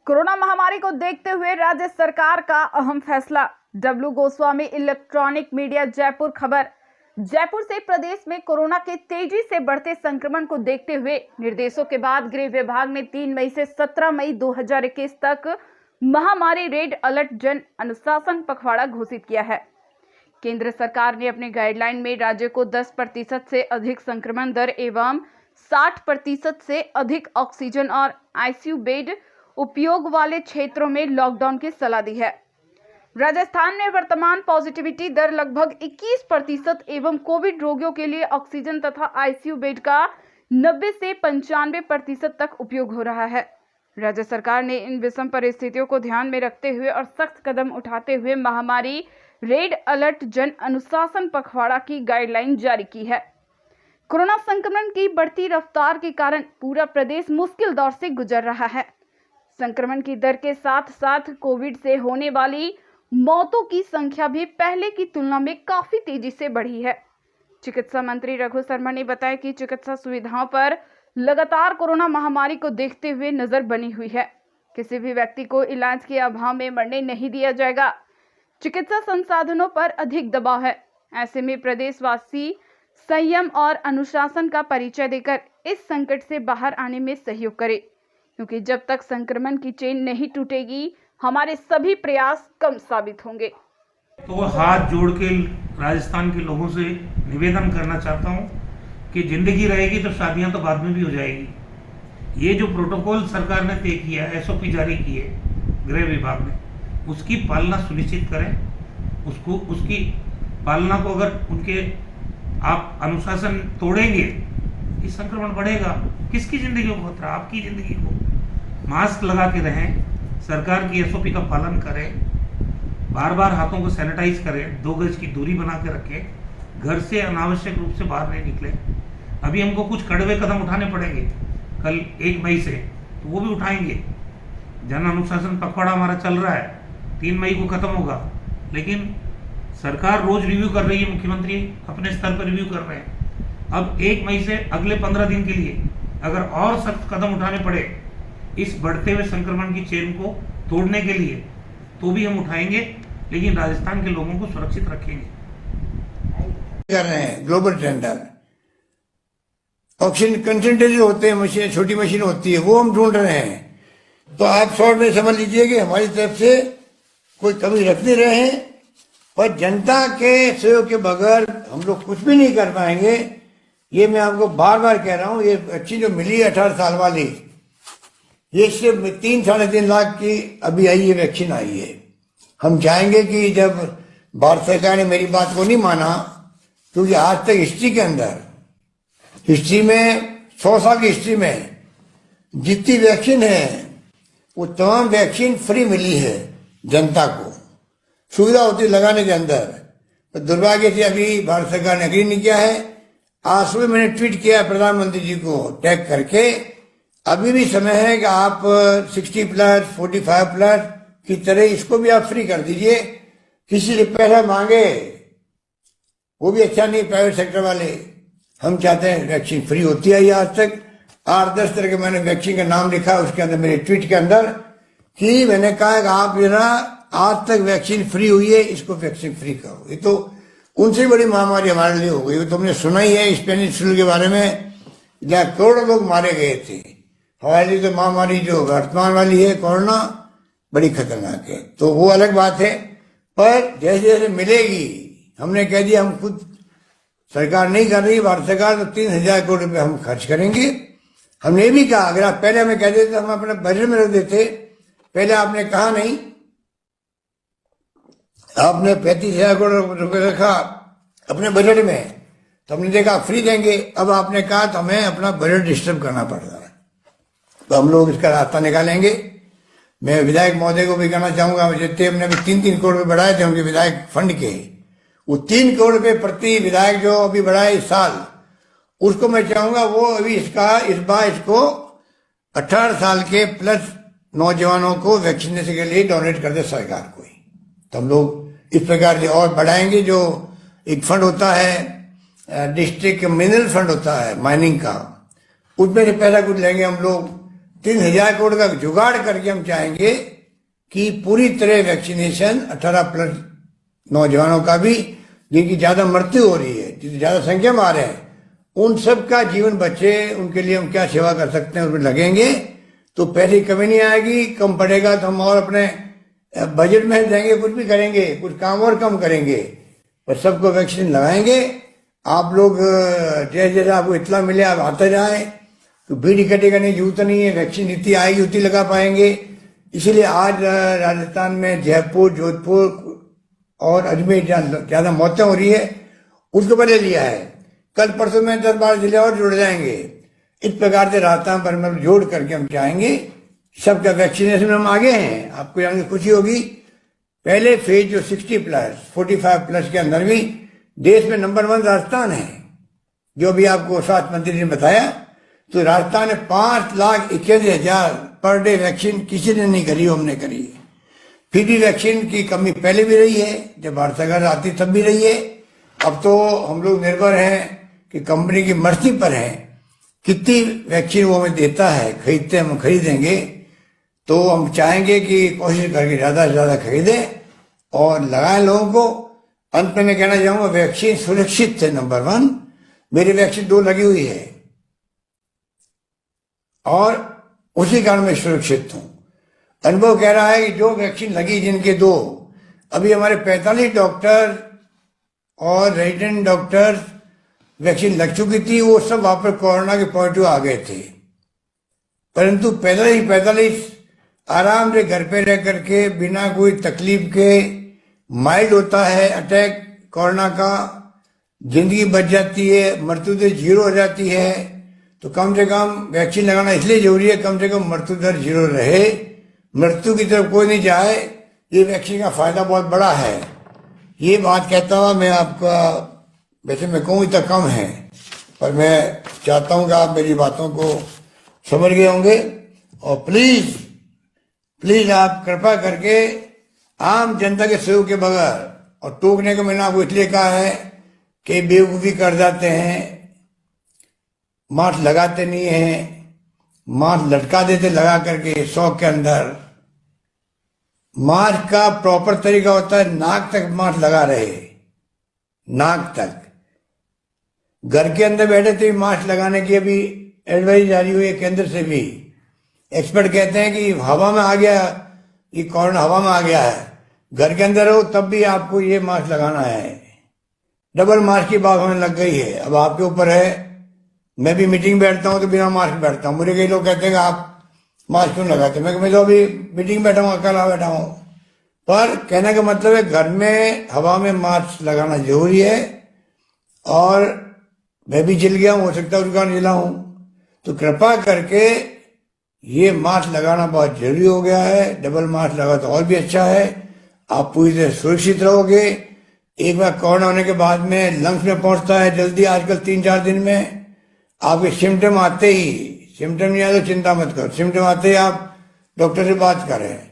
Corona महामारी को देखते हुए राज्य सरकार का अहम फैसला। W Goswami, electronic media, Jaipur. खबर। जयपुर से प्रदेश में कोरोना के तेजी से बढ़ते संक्रमण को देखते हुए निर्देशों के बाद गृह विभाग ने 3 मई से 17 मई 2021 तक महामारी रेड अलर्ट जन अनुशासन पखवाड़ा घोषित किया है। केंद्र सरकार ने अपने गाइडलाइन में राज्य को 10% से अधिक संक्रमण दर एवं 60% से अधिक ऑक्सीजन और आईसीयू बेड उपयोग वाले क्षेत्रों में लॉकडाउन की सलाह दी है। राजस्थान में वर्तमान पॉजिटिविटी दर लगभग 21% एवं कोविड रोगियों के लिए ऑक्सीजन तथा आईसीयू बेड का 90 से 95% तक उपयोग हो रहा है। राज्य सरकार ने इन विषम परिस्थितियों को ध्यान में रखते हुए और सख्त कदम उठाते हुए महामारी रेड अलर्ट जन अनुशासन पखवाड़ा की गाइडलाइन जारी की है। कोरोना संक्रमण की बढ़ती रफ्तार के कारण पूरा प्रदेश मुश्किल दौर से गुजर रहा है। संक्रमण की दर के साथ साथ कोविड से होने वाली मौतों की संख्या भी पहले की तुलना में काफी तेजी से बढ़ी है। चिकित्सा मंत्री रघु शर्मा ने बताया कि चिकित्सा सुविधाओं पर लगातार कोरोना महामारी को देखते हुए नजर बनी हुई है। किसी भी व्यक्ति को इलाज के अभाव में मरने नहीं दिया जाएगा। चिकित्सा संसाधनों पर अधिक दबाव है। ऐसे में प्रदेशवासी संयम और अनुशासन का परिचय देकर इस संकट से बाहर आने में सहयोग करें, क्योंकि जब तक संक्रमण की चेन नहीं टूटेगी हमारे सभी प्रयास कम साबित होंगे। तो हाथ जोड़ के राजस्थान के लोगों से निवेदन करना चाहता हूं कि जिंदगी रहेगी तो शादियां तो बाद में भी हो जाएगी। ये जो प्रोटोकॉल सरकार ने तय किया है, एसओपी जारी की है गृह विभाग ने, उसकी पालना सुनिश्चित करें। उसकी पालना को अगर उनके आप अनुशासन तोड़ेंगे, ये संक्रमण बढ़ेगा। किसकी जिंदगी को खतरा? आपकी जिंदगी को। मास्क लगा के रहें, सरकार की एसओपी का पालन करें, बार बार हाथों को सैनिटाइज करें, 2 गज की दूरी बना के रखें, घर से अनावश्यक रूप से बाहर नहीं निकले। अभी हमको कुछ कड़वे कदम उठाने पड़ेंगे कल 1 मई से, तो वो भी उठाएंगे। जन अनुशासन पखवाड़ा हमारा चल रहा है, 3 मई को खत्म होगा, लेकिन सरकार रोज रिव्यू कर रही है, मुख्यमंत्री अपने स्तर पर रिव्यू कर रहे हैं। अब 1 मई से अगले 15 दिन के लिए अगर और सख्त कदम उठाने पड़े इस बढ़ते हुए संक्रमण की चेन को तोड़ने के लिए, तो भी हम उठाएंगे, लेकिन राजस्थान के लोगों को सुरक्षित रखेंगे। कर रहे हैं ग्लोबल टेंडर, ऑक्सीजन कंसेंट्रेटर होते हैं, मशीन, छोटी मशीन होती है, वो हम ढूंढ रहे हैं। तो आप शॉर्ट में समझ लीजिए कि हमारी तरफ से कोई कमी रख नहीं रहे हैं, और जनता के सहयोग के बगैर हम लोग कुछ भी नहीं कर पाएंगे। ये मैं आपको बार बार कह रहा हूं। ये अच्छी जो मिली 18 साल वाली, ये सिर्फ 3-3.5 लाख की अभी आई है, वैक्सीन आई है। हम चाहेंगे कि जब भारत सरकार ने मेरी बात को नहीं माना, क्योंकि आज तक हिस्ट्री के अंदर, हिस्ट्री में 100 साल की हिस्ट्री में जितनी वैक्सीन है वो तमाम वैक्सीन फ्री मिली है जनता को, सुविधा होती लगाने के अंदर। तो दुर्भाग्य से अभी भारत सरकार ने एग्री नहीं किया है। आज सुबह मैंने ट्वीट किया प्रधानमंत्री जी को टैग करके, अभी भी समय है कि आप 60+, 45+ की तरह इसको भी आप फ्री कर दीजिए। किसी से पैसा मांगे वो भी अच्छा नहीं, प्राइवेट सेक्टर वाले। हम चाहते हैं वैक्सीन फ्री होती है। आज तक 8-10 तरह के मैंने वैक्सीन का नाम लिखा उसके अंदर, मेरे ट्वीट के अंदर, कि मैंने कहा कि आप जो ना आज तक वैक्सीन फ्री हुई है, इसको वैक्सीन फ्री करो। ये तो उनसे बड़ी महामारी हमारे लिए हो गई। तुमने सुना ही है स्पेनिश फ्लू के बारे में, जहाँ करोड़ों लोग मारे गए थे। हमारे लिए तो महामारी जो वर्तमान वाली है कोरोना, बड़ी खतरनाक है। तो वो अलग बात है, पर जैसे जैसे मिलेगी, हमने कह दिया, हम खुद सरकार नहीं कर रही, भारत सरकार, तो 3000 करोड़ रुपए हम खर्च करेंगे। हमने ये भी कहा, अगर आप पहले हमें कह देते हम अपने बजट में रख देते। पहले आपने कहा नहीं, आपने 35,000 करोड़ रुपए रखा अपने बजट में, तो हमने देखा फ्री देंगे। अब आपने कहा तो हमें अपना बजट डिस्टर्ब करना पड़ रहा है, तो हम लोग इसका रास्ता निकालेंगे। मैं विधायक महोदय को भी कहना चाहूंगा, जितने हमने अभी 3-3 करोड़ रुपए बढ़ाए थे उनके विधायक फंड के, वो 3 करोड़ रुपए प्रति विधायक जो अभी बढ़ाए इस साल, उसको मैं चाहूंगा वो अभी इस बार इसको 18 साल के प्लस नौजवानों को वैक्सीनेशन के लिए डोनेट कर दे सरकार को ही। तो हम लोग इस प्रकार से और बढ़ाएंगे। जो एक फंड होता है डिस्ट्रिक्ट मिनरल फंड होता है माइनिंग का, उसमें से पैसा कुछ लेंगे हम लोग। 3,000 करोड़ का जुगाड़ करके हम चाहेंगे कि पूरी तरह वैक्सीनेशन 18 प्लस नौजवानों का भी, जिनकी ज्यादा मृत्यु हो रही है, जिनकी ज्यादा संख्या में आ रहे हैं, उन सब का जीवन बचे, उनके लिए हम क्या सेवा कर सकते हैं उसमें लगेंगे। तो पैसे की कमी नहीं आएगी, कम पड़ेगा तो हम और अपने बजट में देंगे, कुछ भी करेंगे, कुछ काम और कम करेंगे, पर सबको वैक्सीन लगाएंगे। आप लोग जैसे जैसे आपको इतना मिले आप आते जाए, तो भीड़ इकट्ठी करने की जरूरत नहीं है, वैक्सीन जितनी आएगी उतनी लगा पाएंगे। इसीलिए आज राजस्थान में जयपुर, जोधपुर और अजमेर ज्यादा मौतें हो रही है, उसको पहले लिया है। कल परसों में 10-12 जिले और जुड़ जाएंगे। इस प्रकार से राजस्थान पर मतलब जोड़ करके हम चाहेंगे सबका वैक्सीनेशन हम आगे हैं। आपको जानकर खुशी होगी, पहले फेज जो 60 प्लस 45 प्लस के अंदर भी देश में नंबर 1 राजस्थान है, जो भी आपको स्वास्थ्य मंत्री ने बताया। तो राजस्थान में 5,81,000 पर डे वैक्सीन किसी ने नहीं करी, हमने करी है। फिर भी वैक्सीन की कमी पहले भी रही है, जब भारत सरकार आती तब भी रही है। अब तो हम लोग निर्भर हैं कि कंपनी की मर्जी पर है कितनी वैक्सीन वो हमें देता है, खरीदते हम खरीदेंगे। तो हम चाहेंगे कि कोशिश करके ज्यादा से ज्यादा खरीदें और लगाएं लोगों को। अंत में मैं कहना चाहूंगा, वैक्सीन सुरक्षित है नंबर 1। मेरी वैक्सीन 2 लगी हुई है और उसी कारण मैं सुरक्षित हूं। अनुभव कह रहा है कि जो वैक्सीन लगी जिनके 2, अभी हमारे 45 डॉक्टर और रेजिडेंट डॉक्टर वैक्सीन लग चुकी थी, वो सब वहां पर कोरोना के पॉजिटिव आ गए थे। परंतु 45 आराम से घर पे रह करके बिना कोई तकलीफ के, माइल्ड होता है अटैक कोरोना का, जिंदगी बच जाती है, मृत्यु दर 0 हो जाती है। तो कम से कम वैक्सीन लगाना इसलिए जरूरी है, कम से कम मृत्यु दर 0 रहे, मृत्यु की तरफ कोई नहीं जाए। ये वैक्सीन का फायदा बहुत बड़ा है। ये बात कहता हुआ मैं आपका, वैसे मैं कहूँ इतना कम है, पर मैं चाहता हूं कि आप मेरी बातों को समझ गए होंगे। और प्लीज आप कृपा करके आम जनता के सहयोग के बगैर, और टोकने को मैंने आपको इसलिए कहा है कि बेवकूफ़ी कर जाते हैं, मास्क लगाते नहीं हैं, मास्क लटका देते लगा करके शौक के अंदर। मास्क का प्रॉपर तरीका होता है नाक तक मास्क लगा रहे, नाक तक। घर के अंदर बैठे थे मास्क लगाने की अभी एडवाइस जारी हुई है केंद्र से भी। एक्सपर्ट कहते हैं कि हवा में आ गया, ये कोरोना हवा में आ गया है। घर के अंदर हो तब भी आपको ये मास्क लगाना है। डबल मास्क की बात हमें लग गई है, अब आपके ऊपर है। मैं भी मीटिंग बैठता हूँ तो बिना मास्क बैठता हूँ। मुझे कई लोग कहते हैं कि आप मास्क क्यों लगाते? मैं तो अभी मीटिंग बैठा हूँ, अकेला बैठा हूँ। पर कहने का मतलब है घर में हवा में मास्क लगाना जरूरी है। और मैं भी जल गया हूँ, हो सकता है उनका जिला हूँ, तो कृपा करके ये मास्क लगाना बहुत जरूरी हो गया है। डबल मास्क लगा तो और भी अच्छा है, आप पूरी तरह सुरक्षित रहोगे। एक बार कोरोना होने के बाद में लंग्स में पहुंचता है जल्दी, आजकल 3-4 दिन में। आपके सिम्टम आते ही, सिम्टम नहीं आए तो चिंता मत करो, सिम्टम आते ही आप डॉक्टर से बात करें,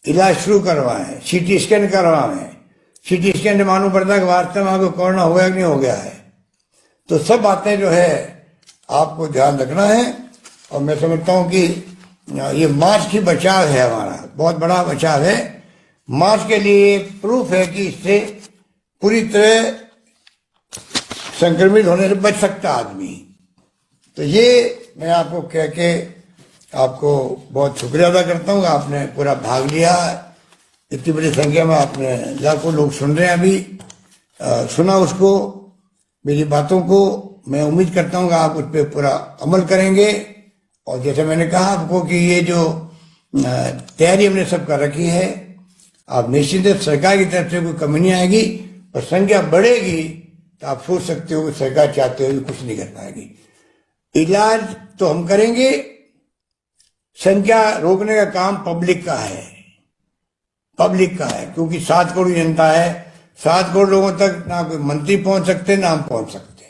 इलाज शुरू करवाएं, CT स्कैन करवाएं। CT स्कैन से मालूम पड़ता है कि वास्तव में आपको कोरोना हो गया कि नहीं हो गया है। तो सब बातें जो है आपको ध्यान रखना है। और मैं समझता हूं कि ये मास्क ही बचाव है, हमारा बहुत बड़ा बचाव है। मास्क के लिए प्रूफ है कि इससे पूरी तरह संक्रमित होने से बच सकता आदमी। तो ये मैं आपको कह के आपको बहुत शुक्रिया अदा करता हूँ, आपने पूरा भाग लिया। इतनी बड़ी संख्या में आपने, लाखों लोग सुन रहे हैं अभी, सुना उसको, मेरी बातों को। मैं उम्मीद करता हूँ कि आप उस पर पूरा अमल करेंगे। और जैसे मैंने कहा आपको कि ये जो तैयारी हमने सब कर रखी है, आप निश्चित है सरकार की तरफ से कोई कमी नहीं आएगी। पर संख्या बढ़ेगी तो आप सोच सकते हो कि सरकार चाहते हुए कुछ नहीं कर पाएगी। इलाज तो हम करेंगे, संख्या रोकने का काम पब्लिक का है, पब्लिक का है। क्योंकि 7 करोड़ जनता है, 7 करोड़ लोगों तक ना कोई मंत्री पहुंच सकते ना हम पहुंच सकते।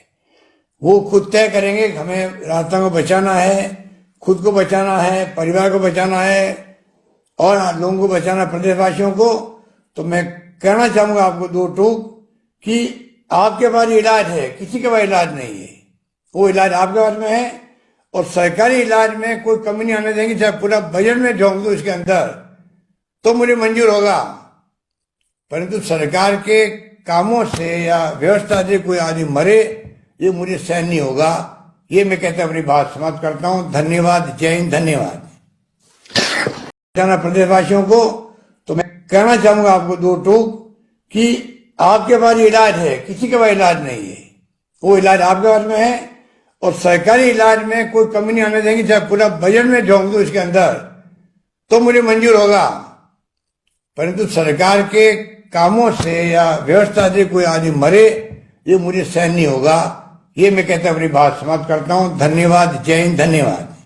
वो खुद तय करेंगे कि हमें राजस्थान को बचाना है, खुद को बचाना है, परिवार को बचाना है और लोगों को बचाना, प्रदेशवासियों को। तो मैं कहना चाहूंगा आपको 2 टूक कि आपके पास इलाज है, किसी के पास इलाज नहीं है। वो इलाज आपके पास में है और सरकारी इलाज में कोई कमी नहीं आने देंगे, चाहे पूरा बजट में झोंक दो इसके अंदर तो मुझे मंजूर होगा। परंतु सरकार के कामों से या व्यवस्था से कोई आदमी मरे, ये मुझे सहन नहीं होगा। ये मैं कहते अपनी बात समाप्त करता हूं। धन्यवाद। जय हिंद। धन्यवाद। प्रदेशवासियों को तो मैं कहना चाहूंगा आपको दो टूक कि आपके पास इलाज है, किसी के पास इलाज नहीं है। वो इलाज आपके पास में है और सरकारी इलाज में कोई कमी नहीं आने देंगे, चाहे पूरा बजट में झोंक दो इसके अंदर तो मुझे मंजूर होगा। परंतु सरकार के कामों से या व्यवस्था से कोई आदमी मरे, ये मुझे सहन नहीं होगा। ये मैं कहते अपनी बात समाप्त करता हूं। धन्यवाद। जय हिंद। धन्यवाद।